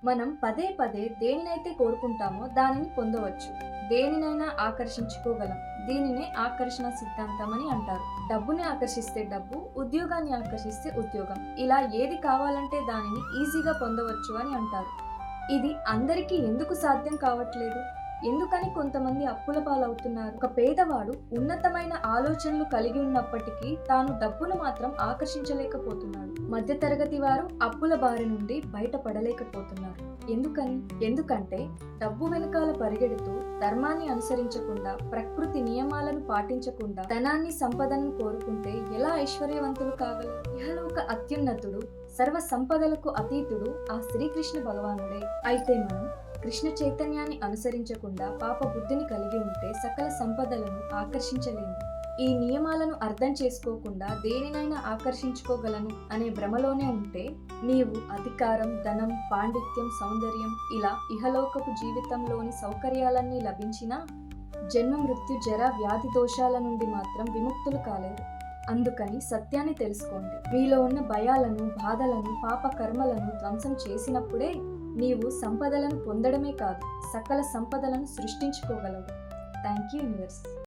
మనం పదే పదే దేనినైతే కోరుకుంటామో దానిని పొందవచ్చు. దేనినైనా ఆకర్షించుకోగలం. దీనినే ఆకర్షణ సిద్ధాంతం అని అంటారు. డబ్బుని ఆకర్షిస్తే డబ్బు, ఉద్యోగాన్ని ఆకర్షిస్తే ఉద్యోగం. ఇలా ఏది కావాలంటే దానిని ఈజీగా పొందవచ్చు అని అంటారు. ఇది అందరికీ ఎందుకు సాధ్యం కావట్లేదు? ఎందుకని కొంతమంది అప్పుల పాలవుతున్నారు? ఒక పేదవాడు ఉన్నతమైన ఆలోచనలు కలిగి ఉన్నప్పటికీ తాను డబ్బును మాత్రం ఆకర్షించలేకపోతున్నాడు. మధ్యతరగతి వారు అప్పుల బారి నుండి బయటపడలేకపోతున్నారు. ఎందుకంటే డబ్బు వెనకాల పరిగెడుతూ ధర్మాన్ని అనుసరించకుండా, ప్రకృతి నియమాలను పాటించకుండా, ధనాన్ని సంపదను కోరుకుంటే ఎలా ఐశ్వర్యవంతులు కాగలరు? ఇహలోక అత్యున్నతుడు, సర్వ సంపదలకు అతీతుడు ఆ శ్రీకృష్ణ భగవానుడే. అయితే మనం కృష్ణ చైతన్యాన్ని అనుసరించకుండా పాప బుద్ధిని కలిగి ఉంటే సకల సంపదలను ఆకర్షించలేము. ఈ నియమాలను అర్థం చేసుకోకుండా దేనినైనా ఆకర్షించుకోగలను అనే భ్రమలోనే ఉంటే నీవు అధికారం, ధనం, పాండిత్యం, సౌందర్యం ఇలా ఇహలోకపు జీవితంలోని సౌకర్యాలన్నీ లభించినా జన్మ, మృత్యు, జర, వ్యాధి దోషాల నుండి మాత్రం విముక్తులు కాలేరు. అందుకని సత్యాన్ని తెలుసుకోండి. మీలో ఉన్న భయాలను, బాధలను, పాప కర్మలను ధ్వంసం చేసినప్పుడే నీవు సంపదలను పొందడమే కాదు, సకల సంపదలను సృష్టించుకోగలవు. Thank you universe.